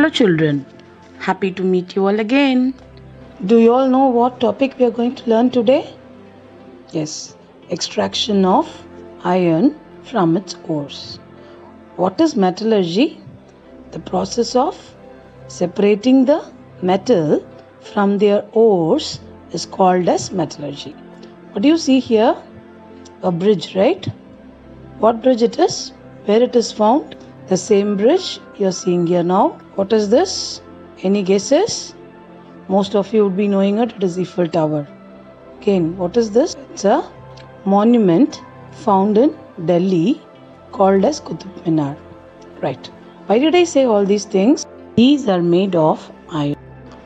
Hello children, happy to meet you all again. Do you all know what topic we are going to learn today? Yes, extraction of iron from its ores. What is metallurgy? The process of separating the metal from their ores is called as metallurgy. What do you see here? A bridge, right? What bridge it is? Where it is found? The same bridge you are seeing here now. What is this? Any guesses? Most of you would be knowing it. It is Eiffel Tower. Again, what is this? It's a monument found in Delhi called as Qutub Minar. Right. Why did I say all these things? These are made of iron.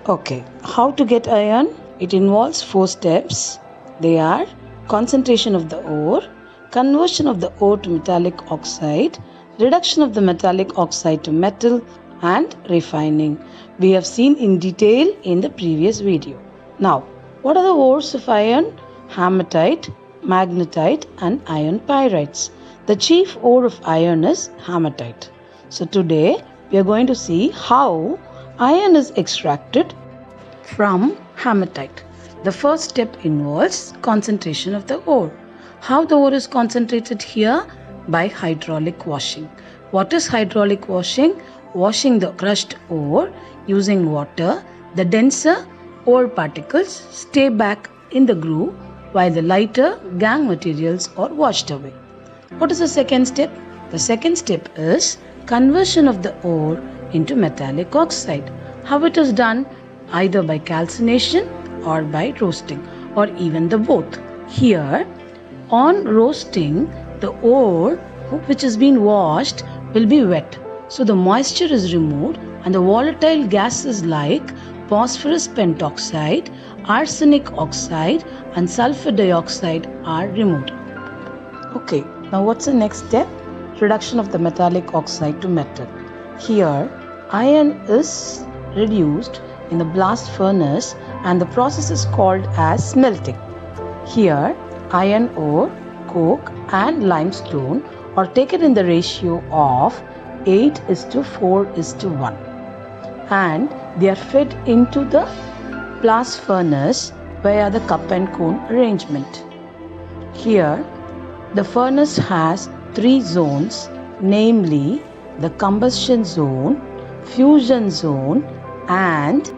Okay. How to get iron? It involves 4 steps. They are concentration of the ore, conversion of the ore to metallic oxide, reduction of the metallic oxide to metal, and refining. We have seen in detail in the previous video. Now, what are the ores of iron? Hematite, magnetite, and iron pyrites. The chief ore of iron is hematite. So today we are going to see how iron is extracted from hematite. The first step involves concentration of the ore. How the ore is concentrated here? By hydraulic washing. What is hydraulic washing? Washing the crushed ore using water. The denser ore particles stay back in the groove while the lighter gangue materials are washed away. What is the second step? The second step is conversion of the ore into metallic oxide. How it is done? Either by calcination or by roasting, or even the both. Here, on roasting, the ore which has been washed will be wet. So the moisture is removed and the volatile gases like phosphorus pentoxide, arsenic oxide, and sulfur dioxide are removed. Okay, now what's the next step? Reduction of the metallic oxide to metal. Here, iron is reduced in the blast furnace and the process is called as smelting. Here, iron ore, coke, and limestone are taken in the ratio of 8:4:1 and they are fed into the blast furnace via the cup and cone arrangement. Here, the furnace has 3 zones, namely the combustion zone, fusion zone, and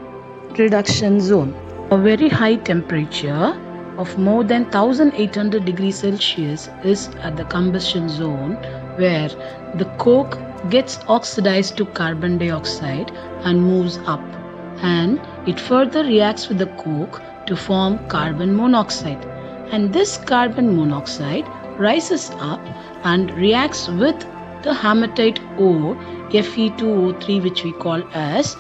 reduction zone. A very high temperature of more than 1800 degrees Celsius is at the combustion zone, where the coke gets oxidized to carbon dioxide and moves up, and it further reacts with the coke to form carbon monoxide, and this carbon monoxide rises up and reacts with the hematite ore Fe2O3, which we call as,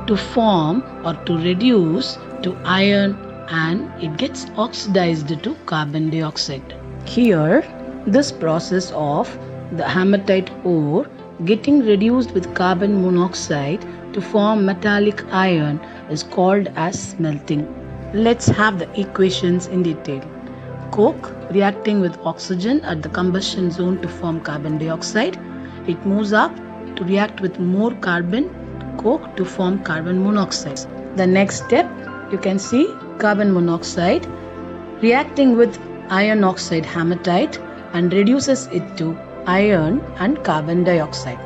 to form or to reduce to iron, and it gets oxidized to carbon dioxide. Here, this process of the hematite ore getting reduced with carbon monoxide to form metallic iron is called as smelting. Let's have the equations in detail. Coke reacting with oxygen at the combustion zone to form carbon dioxide. It moves up to react with more carbon coke to form carbon monoxide. The next step, you can see carbon monoxide reacting with iron oxide hematite and reduces it to iron and carbon dioxide.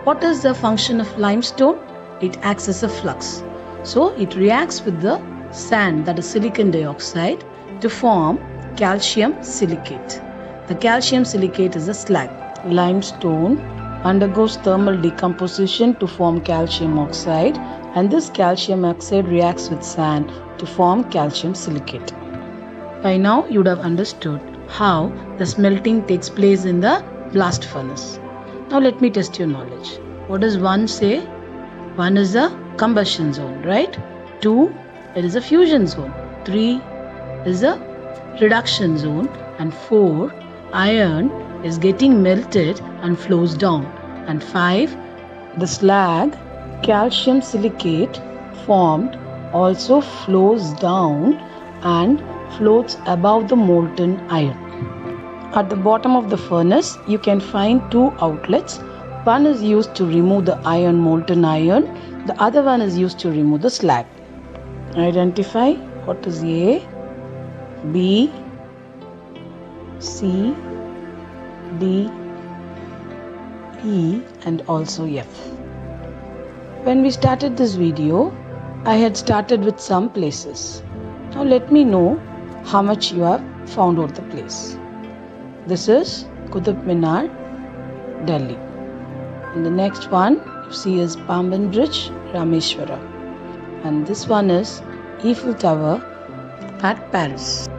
What is the function of limestone? It acts as a flux. So it reacts with the sand, that is silicon dioxide, to form calcium silicate. The calcium silicate is a slag. Limestone undergoes thermal decomposition to form calcium oxide, and this calcium oxide reacts with sand to form calcium silicate. By now you would have understood how the smelting takes place in the blast furnace. Now let me test your knowledge. What does 1 say? 1 is a combustion zone, right? 2, it is a fusion zone. 3 is a reduction zone, and 4, iron is getting melted and flows down, and 5, the slag calcium silicate formed also flows down and floats above the molten iron. At the bottom of the furnace, you can find 2 outlets. One is used to remove the iron, molten iron. The other one is used to remove the slag. Identify what is A, B, C, D, E and also F. When we started this video, I had started with some places. Now let me know how much you have found out the place. This is Qutub Minar, Delhi. And the next one you see is Pamban Bridge, Rameshwara. And this one is Eiffel Tower at Paris.